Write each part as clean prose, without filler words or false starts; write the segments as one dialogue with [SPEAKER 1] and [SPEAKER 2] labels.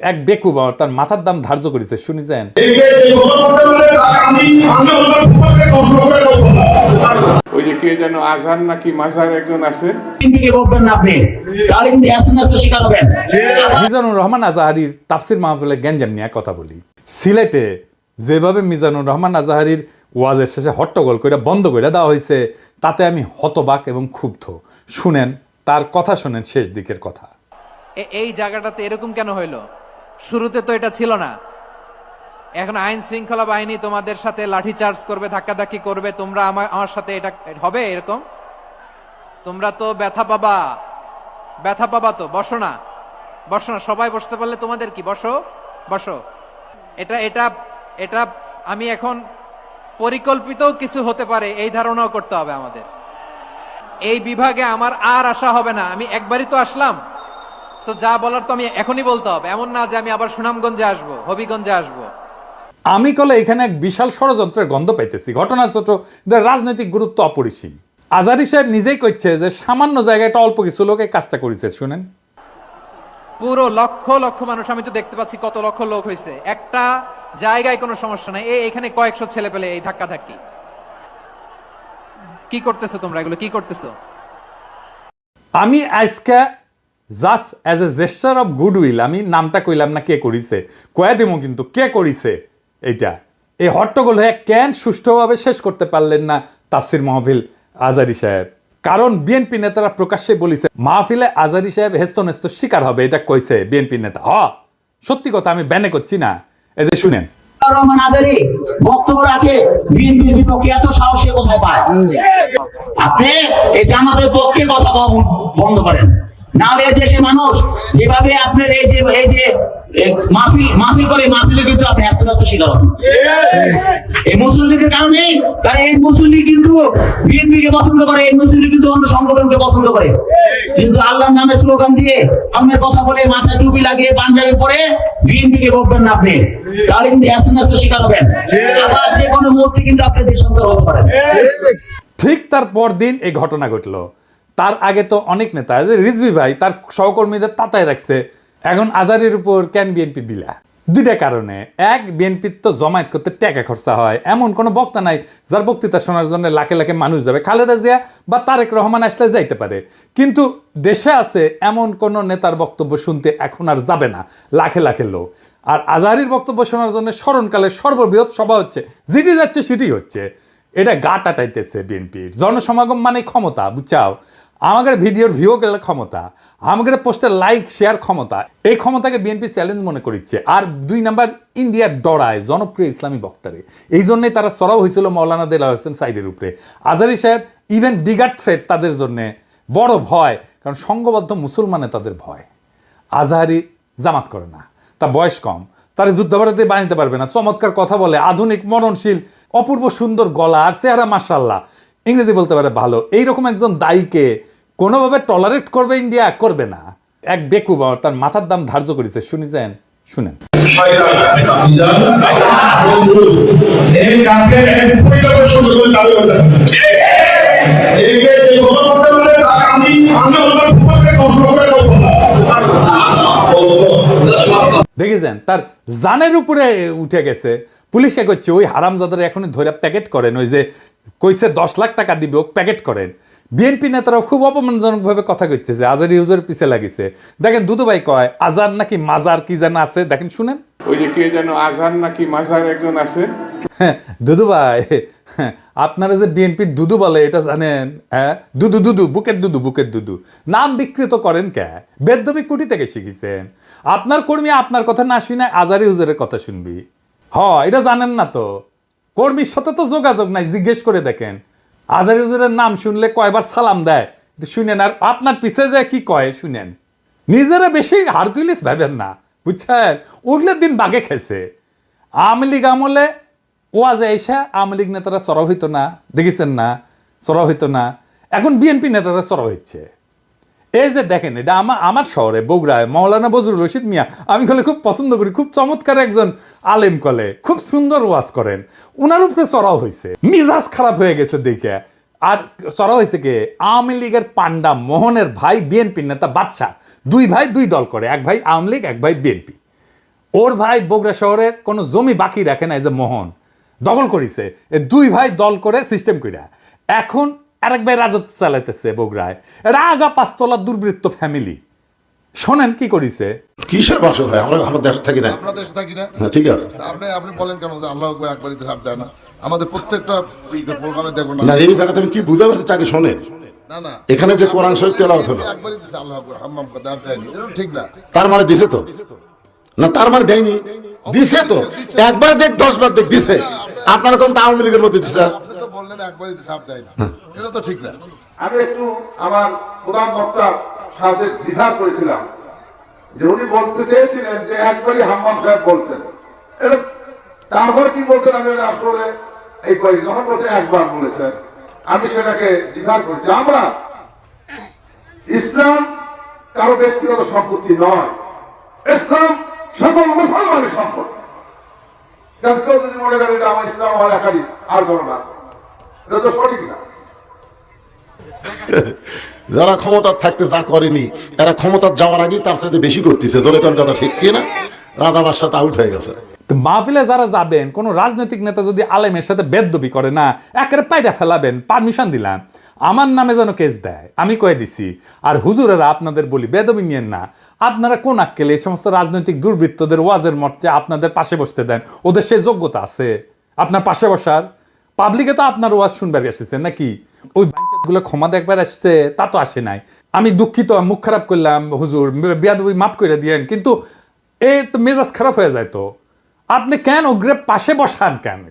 [SPEAKER 1] এক বেকুব তার মাথার দাম ধার্য করেছে, শুনেছেন?
[SPEAKER 2] ওই যে কে যেন আজহার নাকি মাজার একজন আছে,
[SPEAKER 1] মিজানুর রহমান আজাহারির তাফসির মাহফিলে গ্যাঞ্জাম নিয়ে কথা বলি। সিলেটে যেভাবে মিজানুর রহমান আজাহারির ওয়াজের শেষে হট্টগোল করে বন্ধ করে দেওয়া হয়েছে, তাতে আমি হতবাক এবং ক্ষুব্ধ। শুনেন তার কথা, শুনেন শেষ দিকের কথা।
[SPEAKER 3] এই জায়গাটাতে এরকম কেন হইলো? শুরুতে তো এটা ছিল না। এখন আইন শৃঙ্খলা বাহিনী তোমাদের সাথে লাঠি চার্জ করবে, ধাক্কাধাক্কি করবে, তোমরা আমার সাথে এটা হবে এরকম? তোমরা তো ব্যথা পাবা তো। বসো না, সবাই বসতে পারলে তোমাদের কি? বসো। এটা আমি এখন পরিকল্পিত কিছু হতে পারে এই ধারণাও করতে হবে আমাদের। এই বিভাগে আমার আর আশা হবে না। আমি একবারই তো আসলাম, সো যা বলার তো আমি এখনই বলতে হবে। এমন না যে আমি আবার সুনামগঞ্জে আসবো, হবিগঞ্জে আসবো।
[SPEAKER 1] আমি কলে এখানে এক বিশাল ষড়যন্ত্রের গন্ধ পাইতেছি। ঘটনা ছোট, রাজনৈতিক গুরুত্ব অপরিসীম। আজারি সাহেব নিজেই কইছে যে সামান্য জায়গায় একটা অল্প কিছু লোক এই কাজটা করেছে। শুনেন,
[SPEAKER 3] পুরো লক্ষ লক্ষ মানুষ, আমি তো দেখতে পাচ্ছি কত লক্ষ লোক হয়েছে। একটা জায়গায় কোনো সমস্যা নাই, এখানে কয়েকশো ছেলে পেলে এই ধাক্কাধাক্কি। কি করতেছো তোমরা? এগুলো কি করতেছো?
[SPEAKER 1] আমি আজকে just as a gesture of goodwill, আমি নামটা কইলাম না কে করিছে, কয়া দিব কিন্তু কে করিছে এইটা। এই হট্টগোল হয়ে কেন সুষ্ঠুভাবে শেষ করতে পারলেন না তাফসির মাহফিল আজারি সাহেব? কারণ বিএনপি নেতারা প্রকাশ্যে বলিছে মাহফিলে আজারি সাহেব হেস্তনেস্ত শিকার হবে, এটা কইছে বিএনপি নেতা। সত্যি কথা, আমি ব্যানে করছি না। এই যে শুনেন,
[SPEAKER 4] রহমান আজারি বক্তব্য রাখে বিএনপির বিপক্ষে এত সাহসী কোথায় পায়? আপনি এই জামাতের পক্ষে কথা বন্ধ করেন, নাহলে দেশের মানুষ যেভাবে আপনার এই যে মাহফিল করে, মাহফিলে কিন্তু আপনি আস্তে আস্তে শিকার হন। এই মুসলিমদের কারণে, তারা এই মুসলিম কিন্তু বিএনপিকে পছন্দ করে, এই মুসলিম কিন্তু অন্য সংগঠনকে পছন্দ করে। কিন্তু আল্লাহর নামে স্লোগান দিয়ে, আপনার কথা বলে, মাথায় টুপি লাগিয়ে, পাঞ্জাবি পরে বিএনপিকে বলবেন না আপনি, তাহলে কিন্তু আস্তে আস্তে শিকার হবেন। আবার যে কোনো মুহূর্তে কিন্তু আপনি দেশান্তর হতে পারেন।
[SPEAKER 1] ঠিক তার পরদিন এই ঘটনা ঘটলো। তার আগে তো অনেক নেতা, রিজভী ভাই তার সহকর্মীদের তাতায় রাখছে। এখন আজারির উপর কেন বিএনপি বিলা? দুইটা কারণে। এক, বিএনপির তো জমায়েত করতে টাকা খরচা হয়, এমন কোনো বক্তা নাই যার বক্তৃতা শোনার জন্য লাখে লাখে মানুষ যাবে। খালেদা জিয়া বা তারেক রহমান আসলে যাইতে পারে, কিন্তু দেশে আছে এমন কোন নেতার বক্তব্য শুনতে এখন আর যাবে না লাখে লাখে লোক। আর আজারির বক্তব্য শোনার জন্য স্মরণকালের সর্ববৃহৎ সভা হচ্ছে, যেটি যাচ্ছে সেটি হচ্ছে। এটা গা টাটাইতেছে বিএনপির। জনসমাগম মানে ক্ষমতা, বুঝছাও? আমাদের ভিডিওর ভিউ গেলে ক্ষমতা, আমাদের পোস্টের লাইক শেয়ার ক্ষমতা, এই ক্ষমতাকে বিএনপি চ্যালেঞ্জ মনে করিচ্ছে। আর দুই নাম্বার, ইন্ডিয়ার ডরায় জনপ্রিয় ইসলামী বক্তারে। এই জন্যই তারা চড়াও হয়েছিল মৌলানা দেলাওয়ার হোসেন সাইদের উপরে। আজারি সাহেব ইভেন বিগার থ্রেট তাদের জন্য বড় ভয়, কারণ সংঘবদ্ধ মুসলমানে তাদের ভয়। আজহারি জামাত করে না, তার বয়স কম, তারা যুদ্ধাপরাধী বানাইতে পারবে না। চমৎকার কথা বলে, আধুনিক, মননশীল, অপূর্ব সুন্দর গলা আর চেহারা, মাশাআল্লাহ, ইংরেজি বলতে পারে ভালো। এইরকম একজন দায়ীকে কোনোভাবে টলারেট করবে ইন্ডিয়া? করবে না। এক বেকুব তার মাথার দাম ধার্য করেছে, শুনেছেন? শুনেন, দেখেছেন তার জানের উপরে উঠে গেছে। পুলিশকে করছে ওই হারামজাদারা এখনই ধরে প্যাকেট করেন, ওই যে কইছে 10 লাখ টাকা দিবে, ও প্যাকেট করেন। বিএনপি নেতারাও খুব অপমানজনক ভাবে কথা কইছে যে আজারি হুজুরের পিছে লাগিছে। দেখেন দুদু ভাই কয় আজার নাকি মাজার কি যেন আছে, দেখেন শুনেন।
[SPEAKER 2] ওই যে কে যেন আজহার নাকি মাজার একজন আছে।
[SPEAKER 1] দুদু ভাই, আপনারা যে বিএনপির দুদু বলে এটা জানেন? হ্যাঁ, দুদু বুকের দুদু নাম বিকৃত করেন কে? বেদবি কুটি থেকে শিখেছেন? আপনার কর্মী আপনার কথা না শুনে আজারি হুজুরের কথা শুনবি? এটা জানেন না তো? কর্মীর সাথে তো যোগাযোগ নাই, জিজ্ঞেস করে দেখেন। আজারি হুজুরের নাম শুনলে কয়বার সালাম দেয় শুনেন, আর আপনার পিছে যায় কি কয় শুনেন। নিজেরা বেশি হারকুলিস ভাবেন না, বুঝছেন? উঠলে দিন বাগে খেয়েছে। আওয়ামী লীগ আমলে ওয়াজে এসে আওয়ামী লীগ নেতারা চড়াও হইতো না, দেখেছেন না? চড়াও হইতো না। এখন বিএনপি নেতারা চড়াও হচ্ছে। এই যে দেখেন, এটা আমার শহরে বগুড়ায় মৌলানা বজরুল রশিদ মিয়া, আমি কলে খুব পছন্দ করি, খুব চমৎকার একজন আলেম, কলে খুব সুন্দর ওয়াজ করেন। উনার উপরে চড়াও হয়েছে, মিজাজ খারাপ হয়ে গেছে দেখে। আর চড়াও হয়েছে কে? আওয়ামী লীগের পান্ডা মোহনের ভাই বিএনপি নেতা বাদশা। দুই ভাই দুই দল করে, এক ভাই আওয়ামী লীগ, এক ভাই বিএনপি। ওর ভাই বগুড়া শহরের কোনো জমি বাকি রাখে না, এই যে মোহন দখল করেছে, এ দুই ভাই দল করে সিস্টেম কইরা এখন আরেক ভাই রাজত্ব চালাইতেছে বগুড়ায়। এরা আগা পাঁচতলার দুর্বৃত্ত ফ্যামিলি। শোনেন কি করিছে।
[SPEAKER 5] কিসের বাসা ভাই, আমরা আমার দেশে থাকি না।
[SPEAKER 6] আমরা দেশে থাকি না।
[SPEAKER 5] হ্যাঁ, ঠিক আছে।
[SPEAKER 6] আপনি বলেন কেন যে আল্লাহ আকবার একবারই তো হাত দেয় না? আমাদের প্রত্যেকটা প্রোগ্রামে দেখুন
[SPEAKER 5] না, এই জায়গাতে আমি কি বুঝতে পারছি চাকরি শোনেন।
[SPEAKER 6] না
[SPEAKER 5] এখানে যে কোরআন শরীফ তেলাওয়াত হলো,
[SPEAKER 6] একবারই দিছে আল্লাহ আকবার হাম্মাম কথা হাত দেয়নি, এটা ঠিক না।
[SPEAKER 5] তার মানে দিছে তো? না, তার মানে দেয়নি, দিছে তো। একবার দেখ 10 বার দেখ দিছে। আপনারা কোন আওয়ামী লীগের মধ্যে দিছে?
[SPEAKER 6] আপনি তো বললেন একবারই দিছে হাত দেয় না, এটা তো ঠিক না। আমি একটু আমার প্রধান বক্তার সাথে দ্বিধার করেছিলাম যে উনি বলতে চেয়েছিলেন যে একবারই হাম্মাম সাহেব বলছেন, এটা তারপর কি বলছেন আমি এটা আসলে এই করি যখন বলছে একবার বলেছেন, আমি সেটাকে দ্বিধার করেছি। আমরা ইসলাম কারো ব্যক্তিগত সম্পত্তি নয়, ইসলাম সকল মুসলমানের সম্পত্তি। কেউ যদি মনে করে এটা আমার ইসলাম আমার একাধিক আর করো না, এটা তো সঠিক না।
[SPEAKER 5] যারা ক্ষমতার থাকতে যা করেনি, এরা ক্ষমতার যাওয়ার আগেই তার সাথে বেশি করতেছে। ধরে কোন কথা ঠিক কি না? রাধাবার সাথে আউট হয়ে গেছে।
[SPEAKER 1] তো মাহফিলে যারা যাবেন, কোন রাজনৈতিক নেতা যদি আলেমের সাথে বেদবি করে না, একেবারে পায়দা ফেলাবেন, পারমিশন দিলাম, আমার নামে যেন কেস দেয়, আমি কয়ে দিছি। আর হুজুরেরা আপনাদের বলি বেদবি নিয়েন না। আপনারা কোন আক্কেলে এই সমস্ত রাজনৈতিক দুর্বৃত্তদের ওয়াজের মঞ্চে আপনাদের পাশে বসতে দেন? ওদের সেই যোগ্যতা আছে আপনার পাশে বসার? পাবলিকে তো আপনার ওয়াজ শুনবার এসেছেন নাকি? ওই গুলো ক্ষমা দেখবার আসছে, তা তো আসে নাই। আমি দুঃখিত, মুখ খারাপ করলাম হুজুর, বেয়াদবি মাফ করে দিয়েন, কিন্তু এ তো মেজাজ খারাপ হয়ে যায়। তো আপনি কেন ওগ্রে পাশে বসান কেন?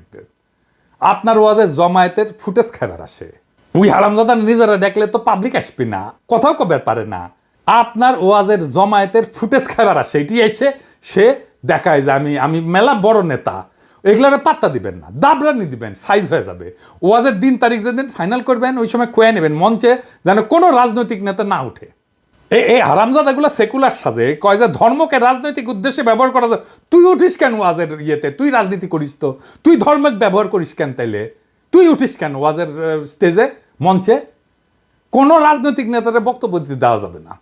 [SPEAKER 1] আপনার ওয়াজে জমায়েতের ফুটেজ খাবার আসে, ওই হারামজাদা নিজেরা দেখলে তো পাবলিক আসবে না, কথাও কবার পারে না। আপনার ওয়াজের জমায়েতের ফুটেজ খাবার আসে, এটি এসে সে দেখায় যে আমি মেলা বড় নেতা। এগুলোর পাত্তা দিবেন না, দাবরানি দিবেন, সাইজ হয়ে যাবে। ওয়াজের দিন তারিখ যেদিন ফাইনাল করবেন ওই সময় কয়ে নেবেন মঞ্চে, যেন কোনো রাজনৈতিক নেতা না উঠে। এই হারামজাদাগুলো সেকুলার সাজে, কয় যে ধর্মকে রাজনৈতিক উদ্দেশ্যে ব্যবহার করা যায়। তুই উঠিস কেন ওয়াজের ইয়েতে? তুই রাজনীতি করিস তো, তুই ধর্মকে ব্যবহার করিস কেন? তাইলে তুই উঠিস কেন ওয়াজের স্টেজে, মঞ্চে? কোনো রাজনৈতিক নেতাদের বক্তব্য দিতে দেওয়া যাবে না।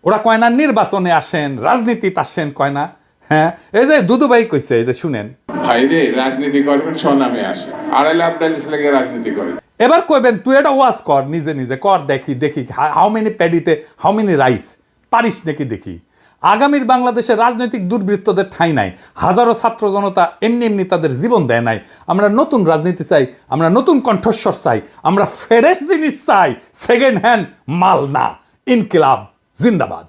[SPEAKER 1] ওরা কয় না নির্বাচনে আসেন, রাজনীতিতে আসেন, কয় না। হ্যাঁ, এই যে দুদুভাই কইছে, এই যে শুনেন।
[SPEAKER 2] ভাইরে রাজনীতি করবেন স্বনামে আসে, আড়াই লাখ লেগে রাজনীতি করে।
[SPEAKER 1] এবার কইবেন তুই এটা ওয়াজ কর, নিজে নিজে কর, দেখি দেখি হাউ মেনি প্যাডিতে হাউ মেনি রাইস, পারিস নাকি দেখি। আগামীর বাংলাদেশে রাজনৈতিক দুর্বৃত্তদের ঠাঁই নাই। হাজারো ছাত্র জনতা এমনি এমনি তাদের জীবন দেয় নাই। আমরা নতুন রাজনীতি চাই, আমরা নতুন কণ্ঠস্বর চাই, আমরা ফ্রেশ জিনিস চাই, সেকেন্ড হ্যান্ড মাল না। ইনকিলাব জিন্দাবাদ।